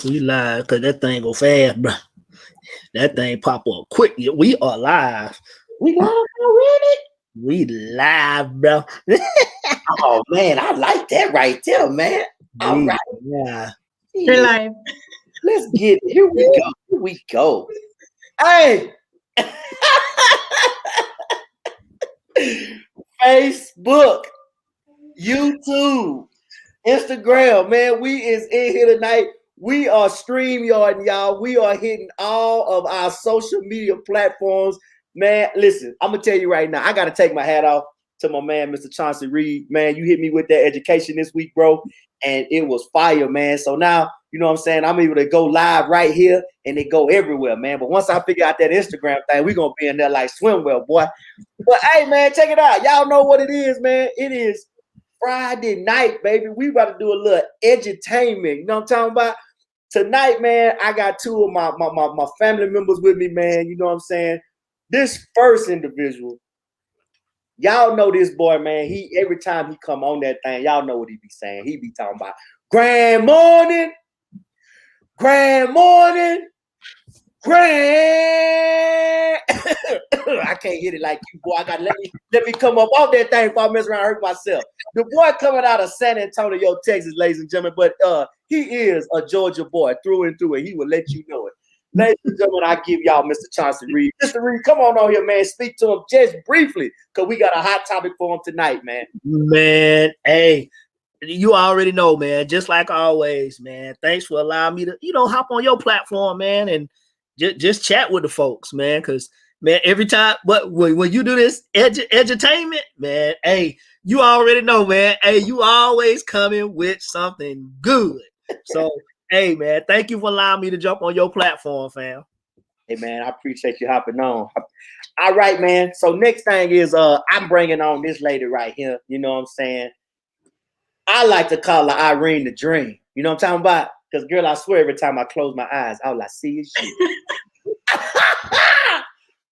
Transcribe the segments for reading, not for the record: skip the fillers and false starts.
We live because that thing go fast, bro. That thing pop up quick. We are live. We live already? We live, bro. Oh man, I like that right there, man. All right. Yeah. You're live. Let's get it. Here we go. Here we go. Hey. Facebook, YouTube, Instagram, man. We is in here tonight. We are StreamYard, y'all. We are hitting all of our social media platforms. Man, listen, I'm going to tell you right now, I got to take my hat off to my man, Mr. Chauncey Reed. Man, you hit me with that education this week, bro, and it was fire, man. So now, you know what I'm saying, I'm able to go live right here, and it go everywhere, man. But once I figure out that Instagram thing, we're going to be in there like swim well, boy. But, hey, man, check it out. Y'all know what it is, man. It is Friday night, baby. We about to do a little edutainment. You know what I'm talking about? Tonight, man, I got two of my family members with me, man. You know what I'm saying? This first individual, y'all know this boy, man. He every time he come on that thing, y'all know what he be saying. He be talking about grand morning, grand morning, grand. I can't hit it like you, boy. I got let me come up off that thing before I mess around and hurt myself. The boy coming out of San Antonio, Texas, ladies and gentlemen, but he is a Georgia boy through and through, and he will let you know it. Ladies and gentlemen, I give y'all Mr. Chauncey Reed. Mr. Reed, come on here, man. Speak to him just briefly, because we got a hot topic for him tonight, man. Man, hey, you already know, man. Just like always, man. Thanks for allowing me to, hop on your platform, man, and just chat with the folks, man. Because, man, every time, but when you do this edutainment, man, hey, you already know, man. Hey, you always coming with something good. So, hey, man, thank you for allowing me to jump on your platform, fam. Hey, man, I appreciate you hopping on. All right, man. So next thing is I'm bringing on this lady right here. You know what I'm saying? I like to call her Irene the Dream. You know what I'm talking about? Because, girl, I swear every time I close my eyes, all I see is you.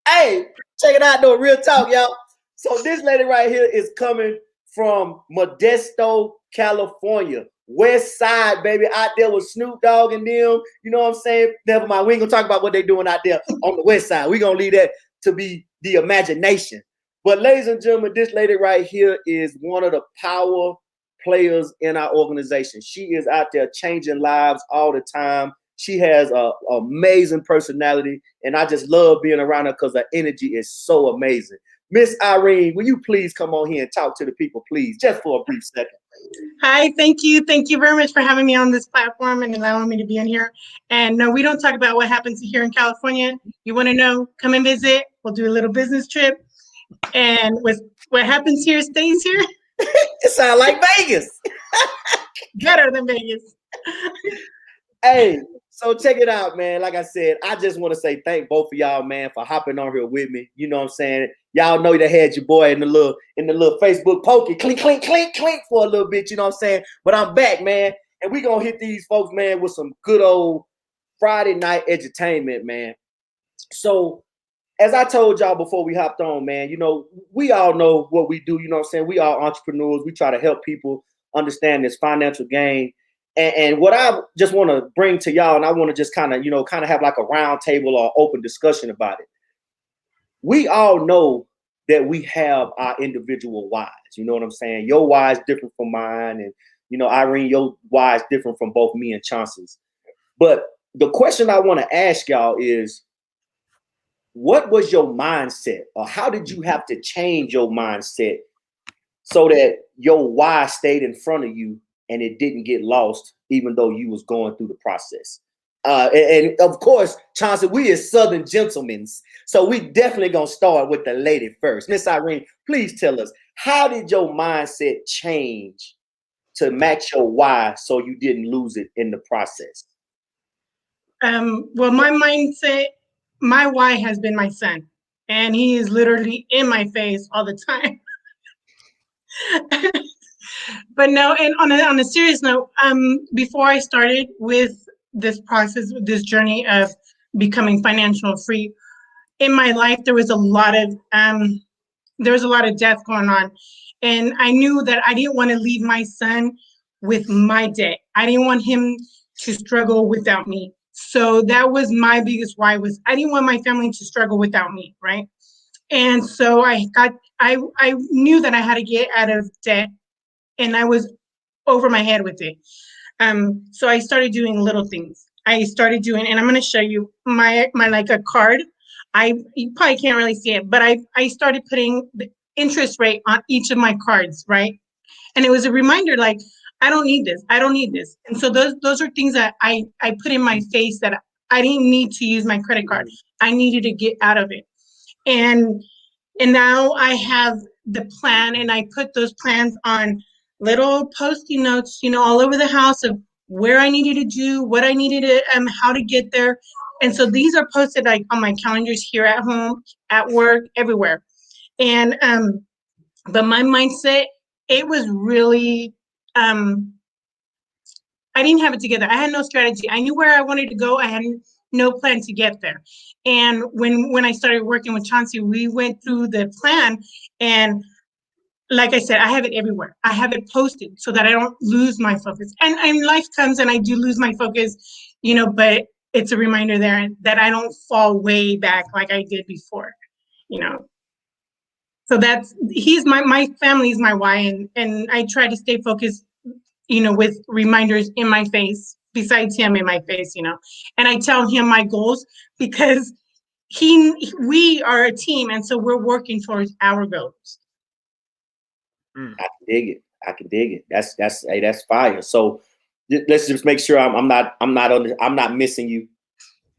Hey, check it out, though. Real talk, y'all. So this lady right here is coming from Modesto, California. West Side, baby, out there with Snoop Dogg and them. You know what I'm saying? Never mind. We ain't going to talk about what they're doing out there on the West Side. We're going to leave that to be the imagination. But ladies and gentlemen, this lady right here is one of the power players in our organization. She is out there changing lives all the time. She has an amazing personality, and I just love being around her because her energy is so amazing. Miss Irene, will you please come on here and talk to the people, please, just for a brief second? Hi, thank you. Thank you very much for having me on this platform and allowing me to be in here. And no, we don't talk about what happens here in California. You want to know, come and visit. We'll do a little business trip. And with what happens here stays here. It sounds like Vegas. Better than Vegas. Hey, so check it out, man. Like I said, I just want to say thank both of y'all, man, for hopping on here with me. You know what I'm saying? Y'all know they had your boy in the little Facebook pokey, clink, clink, clink, clink for a little bit, you know what I'm saying? But I'm back, man. And we gonna hit these folks, man, with some good old Friday night edutainment, man. So as I told y'all before we hopped on, man, we all know what we do, you know what I'm saying? We are entrepreneurs. We try to help people understand this financial game. And what I just want to bring to y'all, and I want to just kind of have like a round table or open discussion about it. We all know that we have our individual whys. You know what I'm saying? Your why is different from mine. And, Irene, your why is different from both me and Chauncey's. But the question I want to ask y'all is, what was your mindset, or how did you have to change your mindset so that your why stayed in front of you and it didn't get lost, even though you was going through the process? And of course, Chauncey, we is Southern gentlemen, so we definitely gonna start with the lady first. Miss Irene, please tell us, how did your mindset change to match your why so you didn't lose it in the process? Well, my mindset, my why has been my son, and he is literally in my face all the time. But no, and on a serious note, before I started with this process, this journey of becoming financial free, in my life there was a lot of death going on, and I knew that I didn't want to leave my son with my debt. I didn't want him to struggle without me. So that was my biggest why, was I didn't want my family to struggle without me, right? And so I knew that I had to get out of debt, and I was over my head with it. So I started doing little things. I started doing, and I'm going to show you my like a card. You probably can't really see it, but I started putting the interest rate on each of my cards, right? And it was a reminder, like, I don't need this. I don't need this. And so those are things that I put in my face, that I didn't need to use my credit card. I needed to get out of it. And now I have the plan, and I put those plans on little Post-it notes, all over the house, of where I needed to do, what I needed to, how to get there. And so these are posted like on my calendars here at home, at work, everywhere. And but my mindset, it was really, I didn't have it together. I had no strategy. I knew where I wanted to go. I had no plan to get there. And when I started working with Chauncey, we went through the plan, and like I said, I have it everywhere. I have it posted so that I don't lose my focus. And life comes and I do lose my focus, but it's a reminder there that I don't fall way back like I did before, So my family is my why, and I try to stay focused, with reminders in my face, besides him in my face, and I tell him my goals, because we are a team, and so we're working towards our goals. I can dig it. I can dig it. That's fire. So let's just make sure I'm not missing you.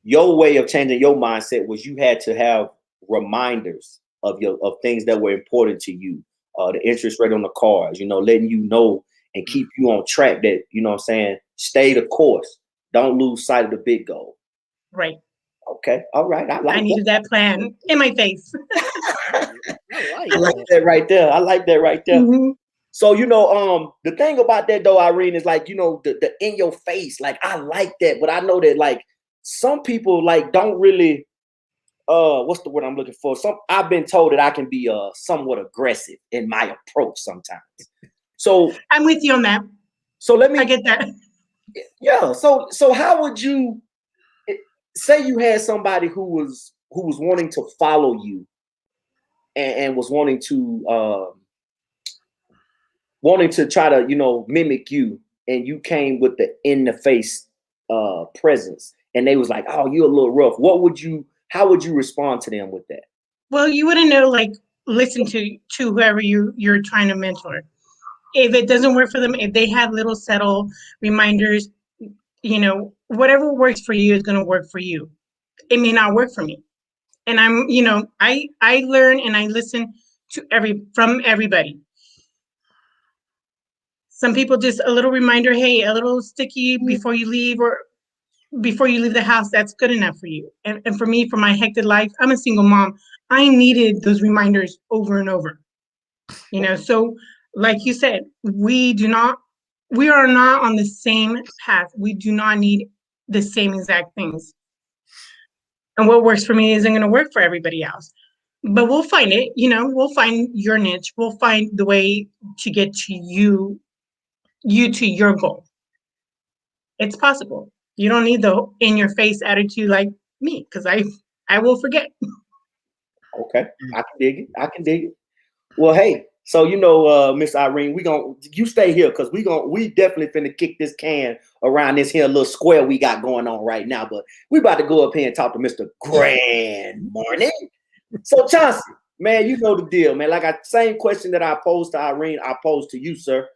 Your way of changing your mindset was you had to have reminders of things that were important to you. The interest rate on the cars, letting you know and keep you on track, that, what I'm saying, stay the course. Don't lose sight of the big goal. Right. Okay. All right. I needed that plan in my face. I like that right there. Mm-hmm. So, the thing about that though, Irene, is like, the in your face, like, I like that, but I know that, like, some people, like, don't really, what's the word I'm looking for? I've been told that I can be somewhat aggressive in my approach sometimes. So I'm with you on that. So I get that. Yeah. So how would you say you had somebody who was wanting to follow you and was wanting to try to, mimic you, and you came with the in the face presence, and they was like, oh, you're a little rough. How would you respond to them with that? Well, you wouldn't know, like, listen to whoever you're trying to mentor. If it doesn't work for them, if they have little subtle reminders, whatever works for you is going to work for you. It may not work for me. And I learn and I listen from everybody. Some people just a little reminder, hey, a little sticky before you leave, or before you leave the house, that's good enough for you. And for me, for my hectic life, I'm a single mom. I needed those reminders over and over. So like you said, we are not on the same path. We do not need the same exact things. And what works for me isn't going to work for everybody else. But we'll find it, we'll find your niche. We'll find the way to get to you to your goal. It's possible. You don't need the in your face attitude like me, because I will forget. Okay. I can dig it. Well, hey, so Miss Irene, you stay here, because we definitely finna kick this can around this here little square we got going on right now. But we about to go up here and talk to Mr. Grand Morning. So Chauncey, man, you know the deal, man. Like, same question that I posed to Irene, I posed to you, sir.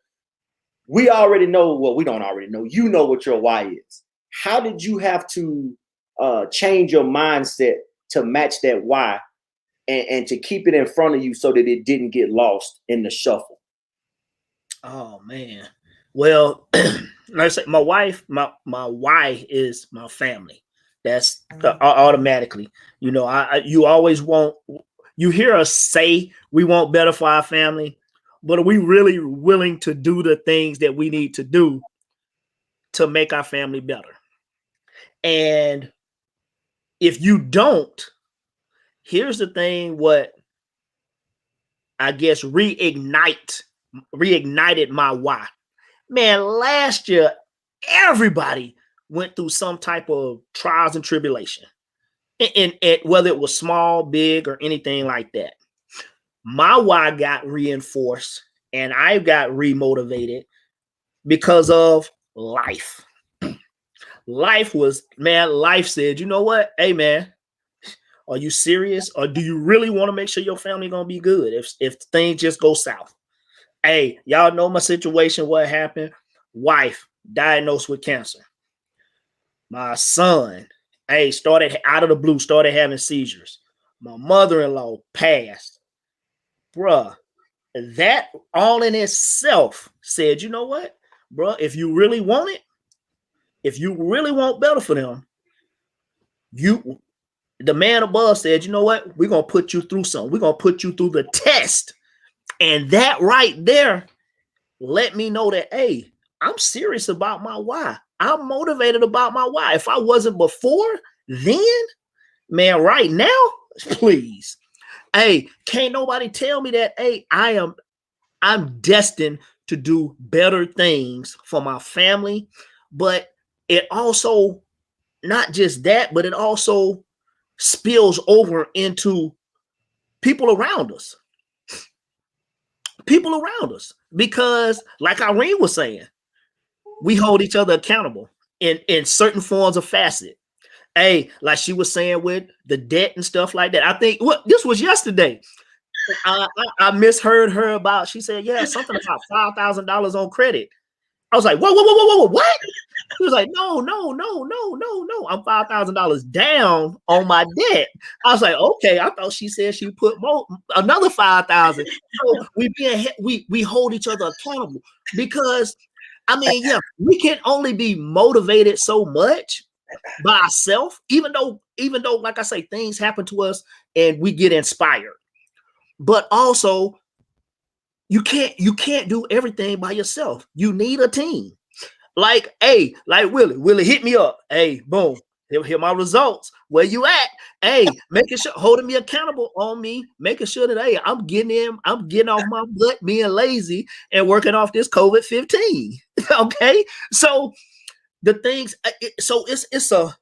We already know, well, we don't already know. You know what your why is. How did you have to change your mindset to match that why? And to keep it in front of you so that it didn't get lost in the shuffle? Oh man. Well, like I say, my wife, my why is my family. That's automatically. You always want. You hear us say we want better for our family, but are we really willing to do the things that we need to do to make our family better? And if you don't, here's the thing, what I guess reignited my why. Man, last year, everybody went through some type of trials and tribulation, and whether it was small, big, or anything like that. My why got reinforced and I got remotivated because of life. Life said, you know what? Hey, man, are you serious? Or do you really want to make sure your family gonna be good if things just go south? Hey, y'all know my situation, what happened? Wife diagnosed with cancer. My son, hey, started out of the blue, started having seizures. My mother-in-law passed. Bruh, that all in itself said, you know what, bruh, if you really want it, if you really want better for them, the man above said, you know what, we're going to put you through something. We're going to put you through the test. And that right there let me know that, hey, I'm serious about my why. I'm motivated about my why. If I wasn't before then, man, right now, please. Hey, can't nobody tell me that, hey, I'm destined to do better things for my family. But it also, not just that, but it also spills over into people around us. People around us. Because like Irene was saying, we hold each other accountable in certain forms of facet. Hey, like she was saying with the debt and stuff like that. I think this was yesterday. I misheard her about, she said, yeah, something about $5,000 on credit. I was like, whoa, what? She was like, no. I'm $5,000 down on my debt. I was like, okay. I thought she said she put another 5,000. So we hold each other accountable because, I mean, yeah, we can only be motivated so much by ourselves, even though, like I say, things happen to us and we get inspired. But also, you can't do everything by yourself. You need a team. Like, hey, like Willie, hit me up. Hey, boom. Here my results. Where you at? Hey, making sure, holding me accountable on me, making sure that, hey, I'm getting off my butt, being lazy and working off this COVID-15. Okay. So the things, so it's a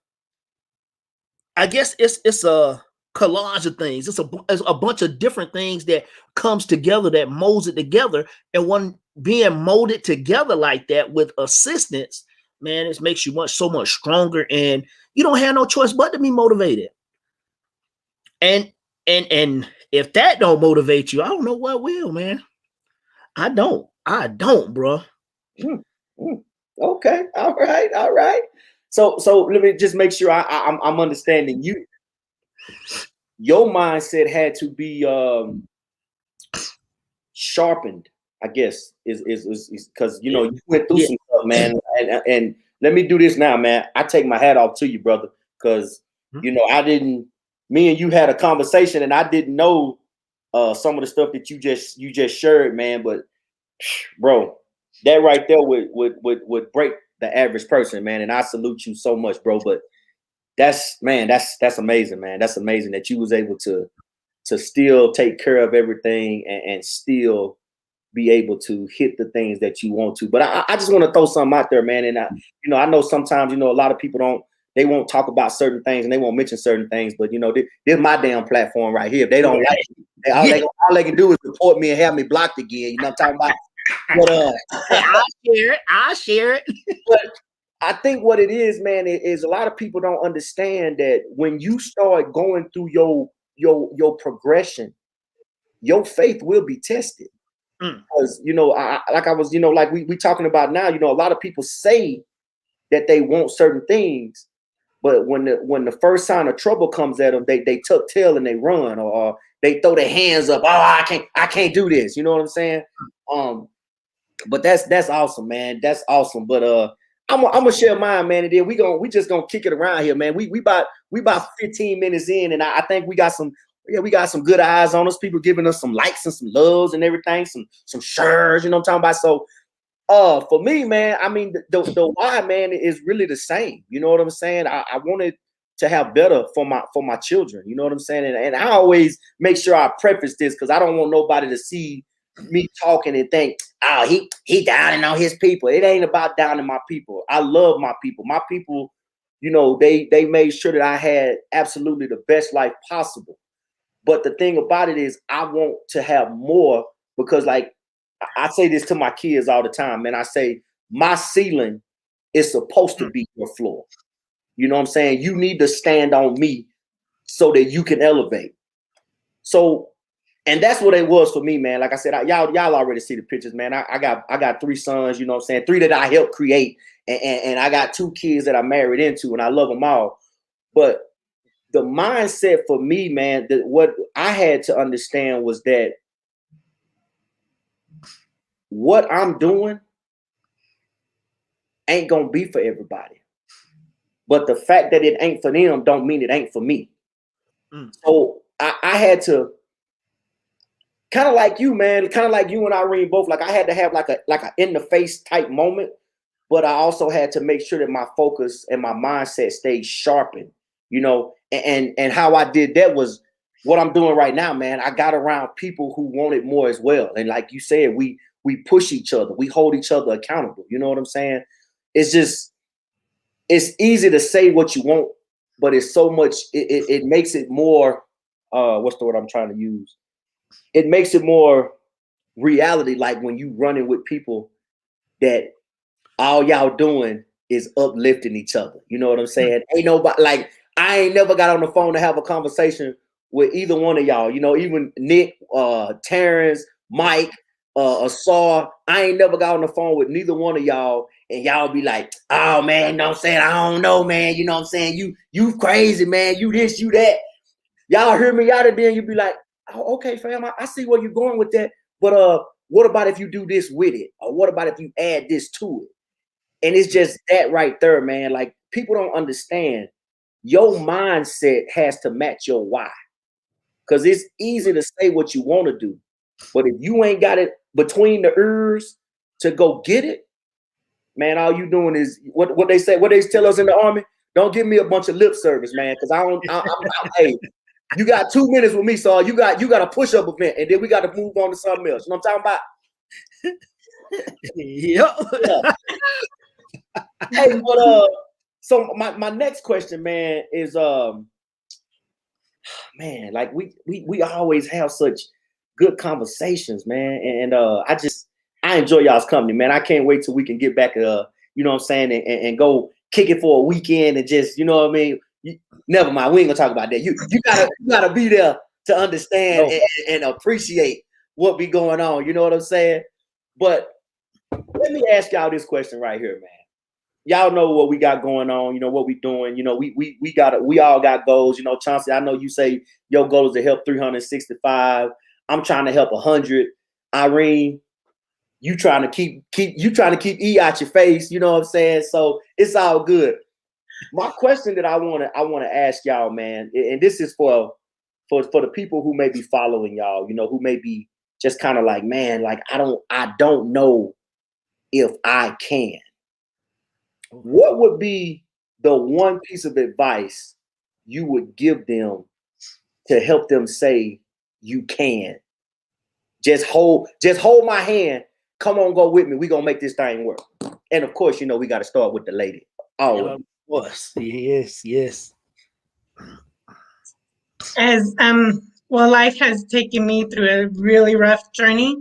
collage of things. It's a bunch of different things that comes together, that molds it together. And when being molded together like that with assistance, man, it makes you so much stronger, and you don't have no choice but to be motivated. And if that don't motivate you, I don't know what will, man. I don't, bro. Okay. All right. So let me just make sure I'm understanding you. Your mindset had to be sharpened, I guess, is because you went through some stuff, man. And let me do this now, man. I take my hat off to you, brother, because me and you had a conversation, and I didn't know some of the stuff that you just shared, man. But bro, that right there would break the average person, man. And I salute you so much, bro. But that's amazing, man. That's amazing that you was able to still take care of everything and still be able to hit the things that you want to. But I just want to throw something out there, man. And I know sometimes, a lot of people won't talk about certain things and they won't mention certain things. But this is my damn platform right here. If they don't like it, all they can do is report me and have me blocked again. You know what I'm talking about? But I'll share it. But I think what it is, man, is a lot of people don't understand that when you start going through your progression, your faith will be tested. Because like we talking about now, a lot of people say that they want certain things, but when the first sign of trouble comes at them, they tuck tail and they run, or they throw their hands up. Oh, I can't do this. You know what I'm saying? But that's awesome, man. That's awesome. But I'm gonna share mine, man, and then we just gonna kick it around here, man. We about 15 minutes in, and I think we got some good eyes on us. People giving us some likes and some loves and everything, some shares. You know what I'm talking about? So, for me, man, I mean the why, man, is really the same. You know what I'm saying? I wanted to have better for my children. You know what I'm saying? And I always make sure I preface this because I don't want nobody to see me talking and think oh, he downing on his people. It ain't about downing my people. I love my people. My people, you know, they made sure that I had absolutely the best life possible. But the thing about it is I want to have more, because like I say this to my kids all the time, man. I say my ceiling is supposed to be your floor. You know what I'm saying? You need to stand on me so that you can elevate. So, and that's what it was for me, man. Like I said, y'all already see the pictures, man. I got 3 sons, you know what I'm saying? 3 that I helped create, and I got 2 kids that I married into, and I love them all. But the mindset for me, man, that what I had to understand was that what I'm doing ain't gonna be for everybody. But the fact that it ain't for them don't mean it ain't for me. So I had to, kind of like you, man, kind of like you and Irene both, like I had to have like a in the face type moment, but I also had to make sure that my focus and my mindset stayed sharpened, you know, and how I did that was what I'm doing right now, man. I got around people who wanted more as well. And like you said, we push each other, we hold each other accountable. You know what I'm saying? It's just, it's easy to say what you want, but it's so much, it makes it more, what's the word I'm trying to use? It makes it more reality, like when you running with people that all y'all doing is uplifting each other. You know what I'm saying? Ain't nobody, like, I ain't never got on the phone to have a conversation with either one of y'all. You know, even Nick, Terrence, Mike, Asar, I ain't never got on the phone with neither one of y'all, and y'all be like, oh man, you know what I'm saying? I don't know, man. You know what I'm saying? You crazy, man. You this, you that. Y'all hear me out of there, and you be like, oh, okay, fam, I see where you're going with that. But what about if you do this with it? Or what about if you add this to it? And it's just that right there, man. Like, people don't understand. Your mindset has to match your why. Because it's easy to say what you want to do, but if you ain't got it between the ears to go get it, man, all you doing is what they say, what they tell us in the Army. Don't give me a bunch of lip service, man, because hey, you got 2 minutes with me, so you got a push-up event, and then we got to move on to something else. You know what I'm talking about? Yep. Yeah. Hey, but so my next question, man, is man, like we always have such good conversations, man, and I enjoy y'all's company, man. I can't wait till we can get back, you know what I'm saying, and go kick it for a weekend and just, you know what I mean. Never mind, we ain't gonna talk about that. You gotta be there to understand and appreciate what be going on. You know what I'm saying? But let me ask y'all this question right here, man. Y'all know what we got going on, you know what we doing, you know, we all got goals, you know. Chauncey, I know you say your goal is to help 365. I'm trying to help 100. Irene, you trying to keep E out your face, you know what I'm saying? So it's all good. My question that I want to ask y'all, man, and this is for the people who may be following y'all, you know, who may be just kind of like, man, like I don't know if I can. What would be the one piece of advice you would give them to help them say you can? Just hold my hand. Come on, go with me. We're gonna make this thing work. And of course, you know, we got to start with the lady. Oh, of course. Yes. As well, life has taken me through a really rough journey.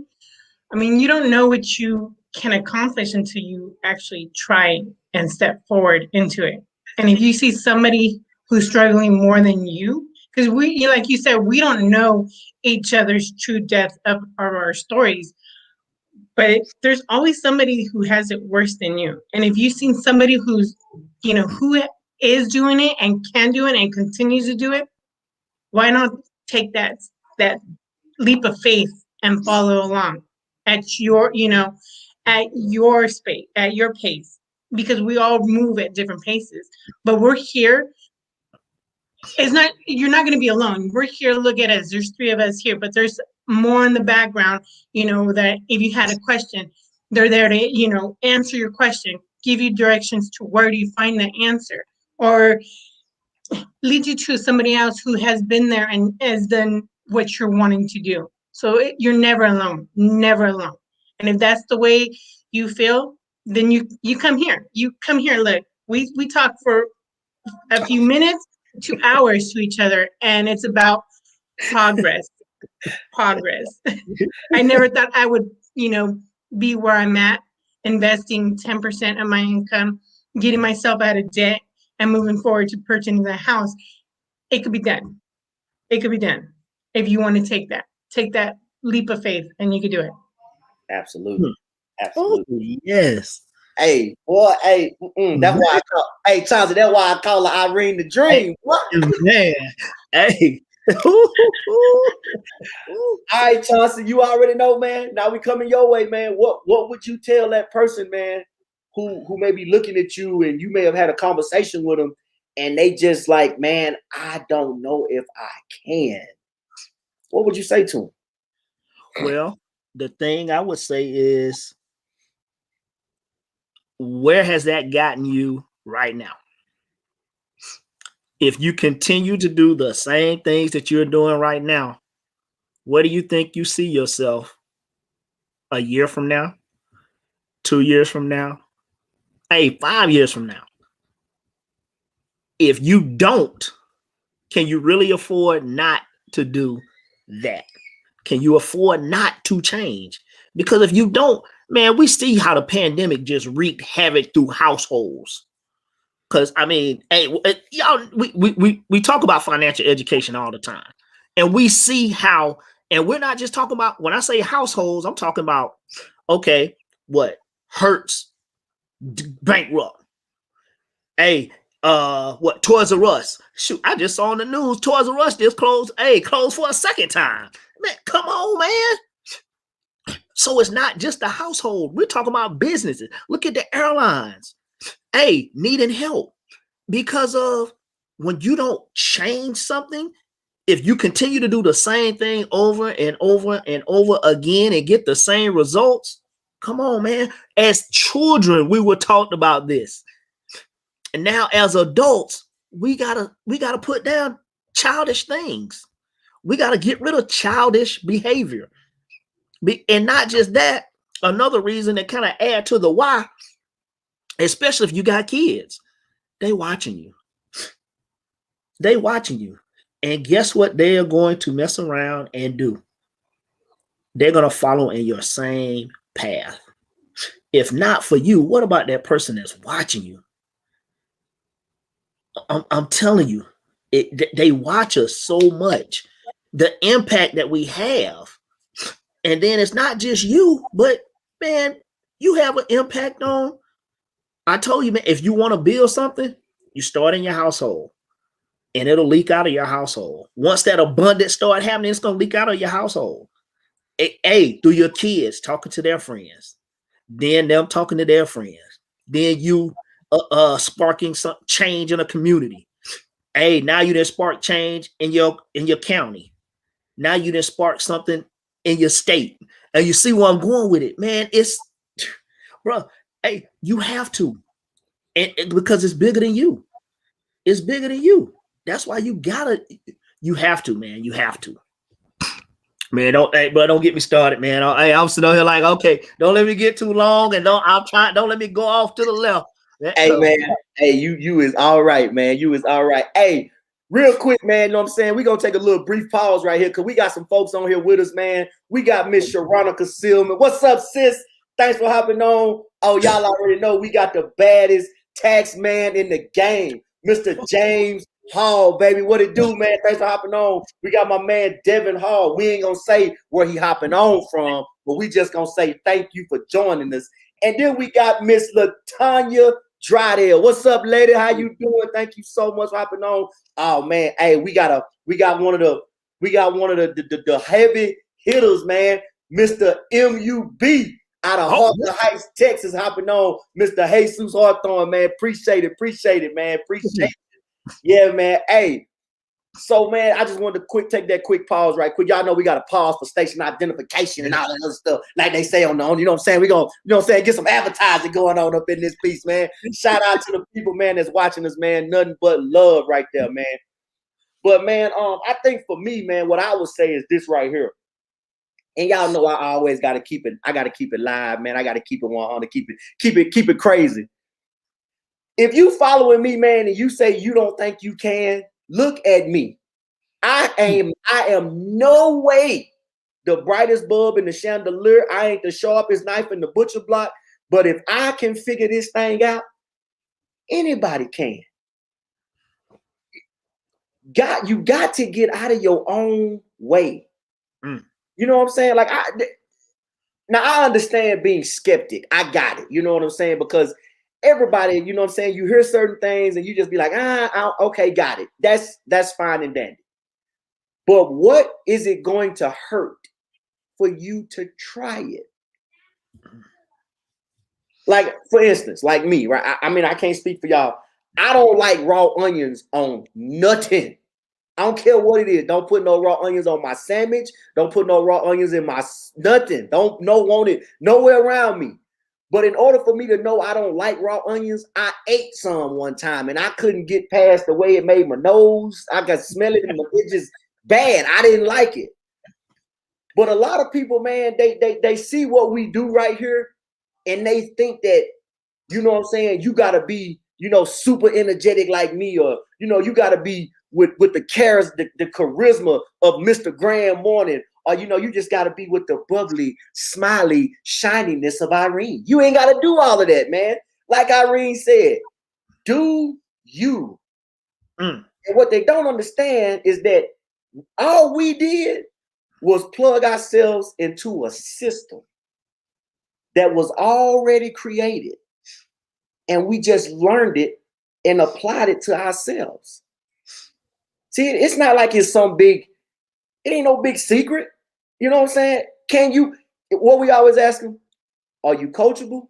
I mean, you don't know what you can accomplish until you actually try and step forward into it. And if you see somebody who's struggling more than you, because like you said, we don't know each other's true depth of our stories, but there's always somebody who has it worse than you. And if you've seen somebody who's, you know, who is doing it and can do it and continues to do it, why not take that leap of faith and follow along at your, you know, at your space, at your pace, because we all move at different paces. But we're here. You're not going to be alone. We're here. Look at us. There's 3 of us here, but there's more in the background, you know, that if you had a question, they're there to, you know, answer your question, give you directions to where do you find the answer, or lead you to somebody else who has been there and has done what you're wanting to do. So you're never alone, never alone. And if that's the way you feel, then you come here. You come here. Look, we talk for a few minutes to hours to each other, and it's about progress. Progress. I never thought I would, be where I'm at, investing 10% of my income, getting myself out of debt, and moving forward to purchasing a house. It could be done. It could be done if you want to take that leap of faith, and you could do it. Absolutely. Oh, Absolutely. yes. Hey, boy, hey, that's why I call, hey, Chauncey, that's why I call her Irene the Dream. What? Man, hey. All right, Chauncey, you already know, man. Now we coming your way, man. What would you tell that person, man, who may be looking at you and you may have had a conversation with them and they just like, man, I don't know if I can. What would you say to them? Well, the thing I would say is, where has that gotten you right now? If you continue to do the same things that you're doing right now, where do you think you see yourself a year from now, 2 years from now, 5 years from now? If you don't, can you really afford not to do that? Can you afford not to change? Because if you don't, man, we see how the pandemic just wreaked havoc through households. Because I mean, y'all, we talk about financial education all the time, and we see how, and we're not just talking about, when I say households, I'm talking about, okay, what Hertz bankrupt? What Toys R Us? Shoot, I just saw on the news Toys R Us just closed. Closed for a second time. Man, come on, man. So it's not just the household. We're talking about businesses. Look at the airlines. Needing help because of, when you don't change something, if you continue to do the same thing over and over and over again and get the same results, come on, man. As children, we were taught about this. And now as adults, we gotta put down childish things. We gotta get rid of childish behavior. And not just that, another reason that kind of add to the why, especially if you got kids, they watching you. They watching you. And guess what they are going to mess around and do? They're going to follow in your same path. If not for you, what about that person that's watching you? I'm telling you, they watch us so much. The impact that we have. And then it's not just you, but man, you have an impact on. I told you, man, if you want to build something, you start in your household and it'll leak out of your household. Once that abundance start happening, it's going to leak out of your household. Through your kids talking to their friends, then them talking to their friends, then you sparking some change in a community. Now you didn't spark change in your county. Now you didn't spark something in your state. And you see where I'm going with it, man. It's, bro, you have to. And because it's bigger than you. It's bigger than you. That's why you have to, man. You have to. Man, don't get me started, man. I'm sitting here like, okay, don't let me get too long, and don't let me go off to the left. Man, you is all right, man. You is all right. Real quick, man, you know what I'm saying? We're going to take a little brief pause right here because we got some folks on here with us, man. We got Miss Sharonica Silman. What's up, sis? Thanks for hopping on. Oh, y'all already know we got the baddest tax man in the game, Mr. James Hall, baby. What it do, man? Thanks for hopping on. We got my man, Devin Hall. We ain't going to say where he hopping on from, but we just going to say thank you for joining us. And then we got Miss LaTanya Drydale. What's up, lady? How you doing? Thank you so much for hopping on. Oh man, we got one of the heavy hitters, man. Mr. MUB out of Hartford Heights, Texas, hopping on. Mr. Jesus Hawthorne, man. Appreciate it, man. Appreciate it. Yeah, man. So, man, I just wanted to take that quick pause right quick. Y'all know we got to pause for station identification and all that other stuff, like they say on the, you know what I'm saying? We're going to, you know what I'm saying, get some advertising going on up in this piece, man. Shout out to the people, man, that's watching us, man. Nothing but love right there, man. But, man, I think for me, man, what I would say is this right here. And y'all know I always got to keep it. I got to keep it live, man. I got to keep it 100. Keep it crazy. If you following me, man, and you say you don't think you can, look at me. I am no way the brightest bulb in the chandelier. I ain't the sharpest knife in the butcher block. But if I can figure this thing out, anybody can. You got to get out of your own way. You know what I'm saying? Like now I understand being skeptic. I got it. You know what I'm saying? Because everybody, you know what I'm saying, you hear certain things and you just be like, okay, got it. That's fine and dandy. But what is it going to hurt for you to try it? Like, for instance, like me, right? I mean, I can't speak for y'all. I don't like raw onions on nothing. I don't care what it is. Don't put no raw onions on my sandwich. Don't put no raw onions in my nothing. Want it nowhere around me. But in order for me to know I don't like raw onions, I ate some one time and I couldn't get past the way it made my nose. I could smell it and it just bad. I didn't like it. But a lot of people, man, they see what we do right here and they think that, you know what I'm saying, you got to be, you know, super energetic like me, or, you know, you got to be with the charisma of Mr. Graham Morning, or, you know, you just got to be with the bubbly, smiley shininess of Irene. You ain't got to do all of that, man. Like Irene said, do you. And what they don't understand is that all we did was plug ourselves into a system that was already created. And we just learned it and applied it to ourselves. See, it's not like it's some big, it ain't no big secret. You know what I'm saying? Can you, what we always ask them, are you coachable?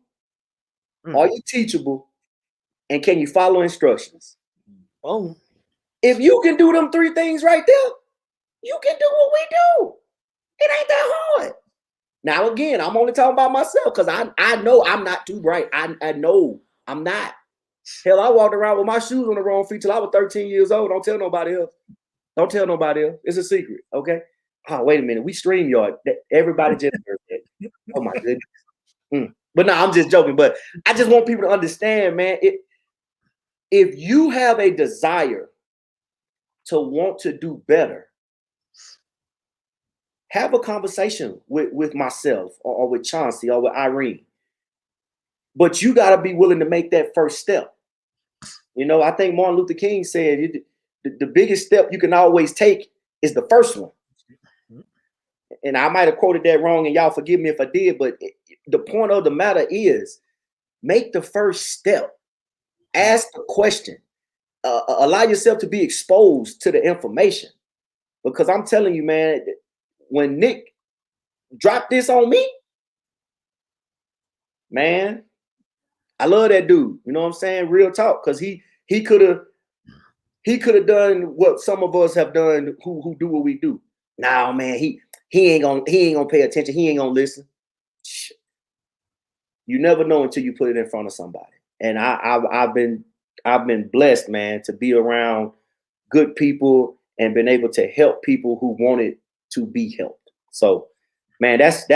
Are you teachable? And can you follow instructions? Oh, if you can do them three things right there, you can do what we do. It ain't that hard. Now, again, I'm only talking about myself because I know I'm not too bright. I know I'm not. Hell, I walked around with my shoes on the wrong feet till I was 13 years old. Don't tell nobody else. Don't tell nobody else. It's a secret, okay? Oh, wait a minute. We StreamYard. Everybody just heard that. Oh, my goodness. But no, I'm just joking. But I just want people to understand, man, if you have a desire to want to do better, have a conversation with myself or with Chauncey or with Irene. But you got to be willing to make that first step. You know, I think Martin Luther King said the biggest step you can always take is the first one. And I might have quoted that wrong, and y'all forgive me if I did, but the point of the matter is make the first step. Ask the question. Allow yourself to be exposed to the information. Because I'm telling you, man, when Nick dropped this on me, man, I love that dude. You know what I'm saying? Real talk. Because he could have done what some of us have done who do what we do. Nah, man, he ain't gonna pay attention. He ain't gonna listen. You never know until you put it in front of somebody. And I've been blessed, man, to be around good people and been able to help people who wanted to be helped. So, man, that's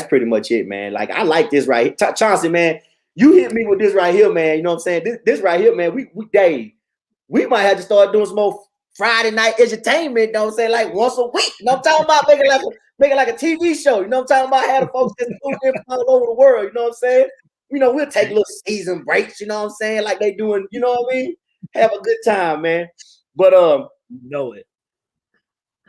pretty much it, man. Like, I like this right here. Chauncey, man, you hit me with this right here, man. You know what I'm saying? This right here, man, we might have to start doing some more Friday night edutainment, you know what I'm saying? Like once a week. You know what I'm talking about? Making like a TV show. You know what I'm talking about? Having folks just tune in from all over the world. You know what I'm saying? You know, we'll take little season breaks, you know what I'm saying? Like they doing, you know what I mean? Have a good time, man. But know it.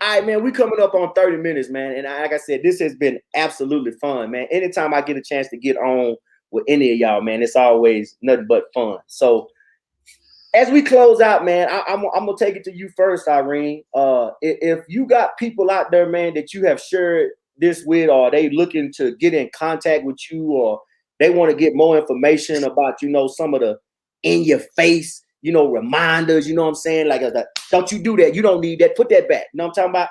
All right, man, we coming up on 30 minutes, man. And like I said, this has been absolutely fun, man. Anytime I get a chance to get on with any of y'all, man, it's always nothing but fun. So as we close out, man, I'm gonna take it to you first, Irene. If you got people out there, man, that you have shared this with, or they looking to get in contact with you, or they want to get more information about, you know, some of the in your face, you know, reminders, you know what I'm saying? Like, don't you do that? You don't need that. Put that back. You know what I'm talking about?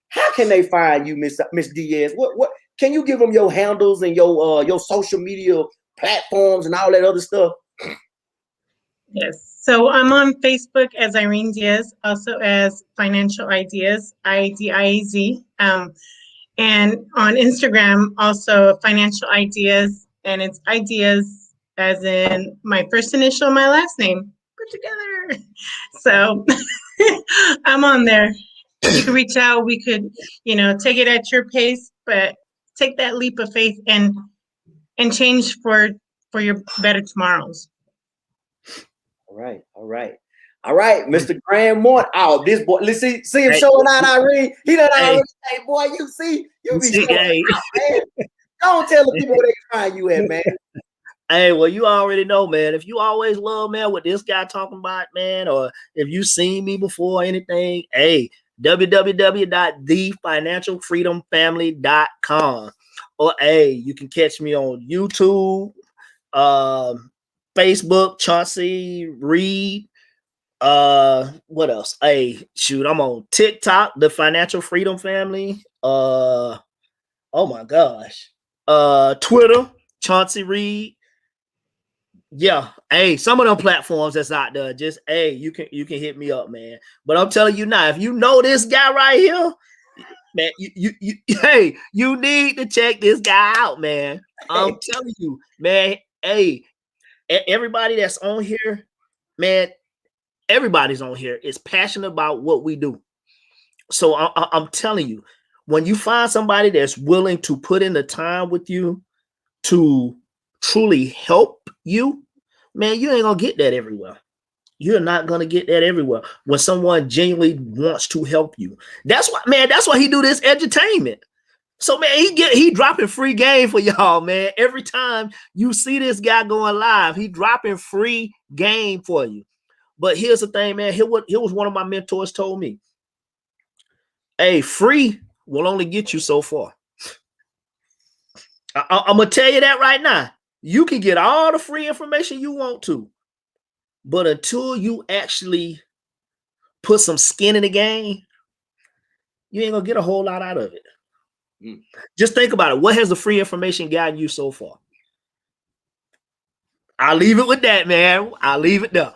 How can they find you, Miss Diaz? What can you give them your handles and your social media platforms and all that other stuff? Yes. So I'm on Facebook as Irene Diaz, also as Financial Ideas, IDIAZ. And on Instagram, also financial ideas, and it's ideas as in my first initial, my last name put together. So I'm on there. You can reach out. We could, take it at your pace, but take that leap of faith and change for your better tomorrows. All right, Mr. Graham Mort. Oh, this boy, let's see him showing out, Irene. He done already. Hey, boy, you be showing out, man. Don't tell the people where they can find you at, man. Hey, well, you already know, man. If you always love, man, what this guy talking about, man, or if you seen me before or anything, hey, www.thefinancialfreedomfamily.com. Or hey, you can catch me on YouTube, Facebook, Chauncey Reed. What else? Hey, shoot, I'm on TikTok, the Financial Freedom Family. Oh my gosh. Twitter, Chauncey Reed. Yeah, hey, some of them platforms that's out there, just hey, you can hit me up, man. But I'm telling you now, if you know this guy right here, man, you hey, you need to check this guy out, man. I'm telling you, man. Hey, everybody that's on here, man, everybody's on here is passionate about what we do. So I'm telling you, when you find somebody that's willing to put in the time with you to truly help you, man, you ain't gonna get that everywhere. You're not gonna get that everywhere when someone genuinely wants to help you. That's why, man. That's why he do this edutainment. So, man, he dropping free game for y'all, man. Every time you see this guy going live, he dropping free game for you. But here's the thing, man. Here was one of my mentors told me, hey, free will only get you so far. I'm gonna tell you that right now. You can get all the free information you want to, but until you actually put some skin in the game, you ain't gonna get a whole lot out of it. Just think about it. What has the free information gotten you so far? I'll leave it with that, man. I'll leave it there.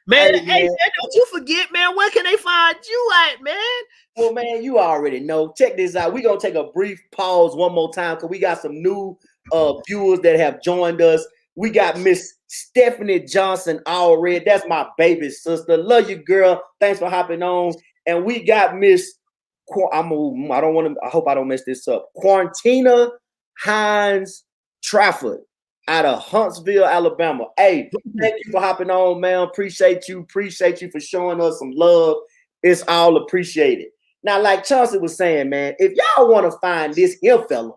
Man, hey, don't you forget, man, where can they find you at, man? Well, man, you already know. Check this out. We're going to take a brief pause one more time because we got some new viewers that have joined us. We got Miss Stephanie Johnson already. That's my baby sister. Love you, girl. Thanks for hopping on. And we got Miss, I hope I don't mess this up, Quarantina Hines Trafford out of Huntsville, Alabama. Hey, thank you for hopping on, man. Appreciate you. Appreciate you for showing us some love. It's all appreciated. Now, like Chauncey was saying, man, if y'all want to find this here fella,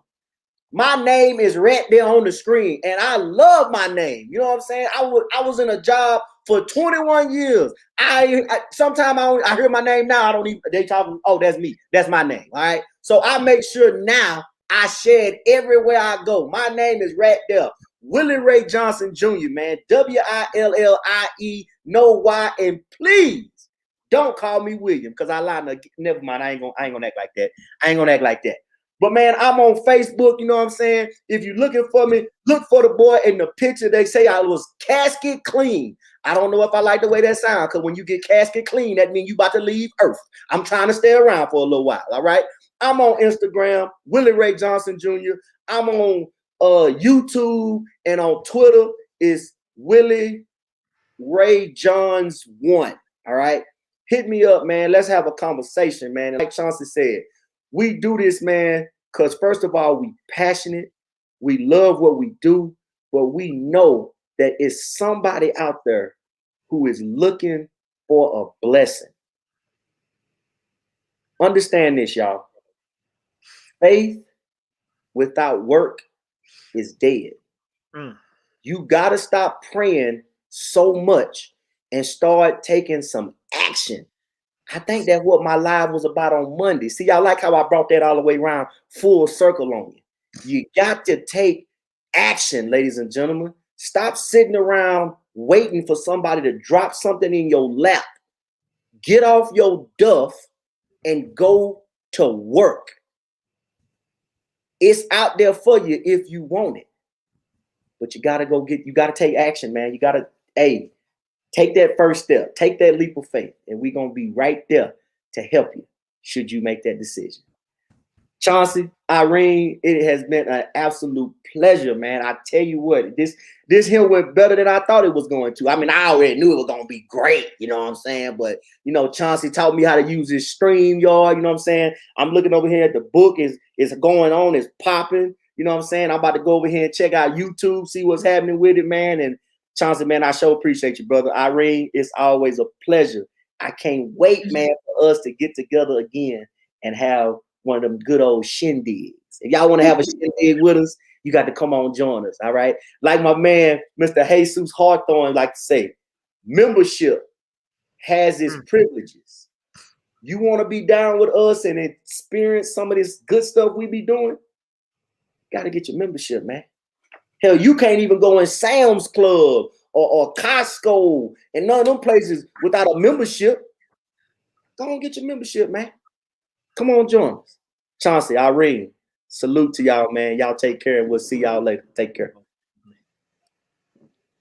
my name is right there on the screen, and I love my name. You know what I'm saying? I was in a job for 21 years. Sometimes I hear my name now. I don't even, they talking, oh, that's me. That's my name. All right. So I make sure now I share it everywhere I go. My name is right there. Willie Ray Johnson Jr., man. Willie, no Y, and please don't call me William because I lied. Never mind. I ain't gonna act like that. I ain't gonna act like that. But man, I'm on Facebook. You know what I'm saying? If you're looking for me, look for the boy in the picture. They say I was casket clean. I don't know if I like the way that sounds because when you get casket clean, that means you about to leave Earth. I'm trying to stay around for a little while. All right. I'm on Instagram, Willie Ray Johnson Jr. I'm on YouTube and on Twitter is Willie Ray Johns 1. All right. Hit me up, man. Let's have a conversation, man. And like Chauncey said, we do this, man, because first of all, we passionate. We love what we do, but we know that it's somebody out there who is looking for a blessing. Understand this, y'all. Faith without work is dead. You got to stop praying so much and start taking some action. I think that's what my live was about on Monday. See, y'all like how I brought that all the way around full circle on you. You got to take action, ladies and gentlemen. Stop sitting around waiting for somebody to drop something in your lap. Get off your duff and go to work. It's out there for you if you want it. But you got to take action, man. You got to, take that first step. Take that leap of faith. And we're going to be right there to help you should you make that decision. Chauncey, Irene, it has been an absolute pleasure, man. I tell you what, this here went better than I thought it was going to. I mean, I already knew it was gonna be great, you know what I'm saying? But you know, Chauncey taught me how to use his StreamYard, you know what I'm saying? I'm looking over here at the book is going on, it's popping, you know what I'm saying? I'm about to go over here and check out YouTube, see what's happening with it, man. And Chauncey, man, I sure appreciate you, brother. Irene, it's always a pleasure. I can't wait, man, for us to get together again and have one of them good old shindigs. If y'all want to have a shindig with us, you got to come on, join us. All right. Like my man, Mr. Jesus Hawthorne, like to say, membership has its privileges. You want to be down with us and experience some of this good stuff we be doing? Got to get your membership, man. Hell, you can't even go in Sam's Club or Costco and none of them places without a membership. Go on, get your membership, man. Come on, join us. Chauncey, Irene, salute to y'all, man. Y'all take care, and we'll see y'all later. Take care.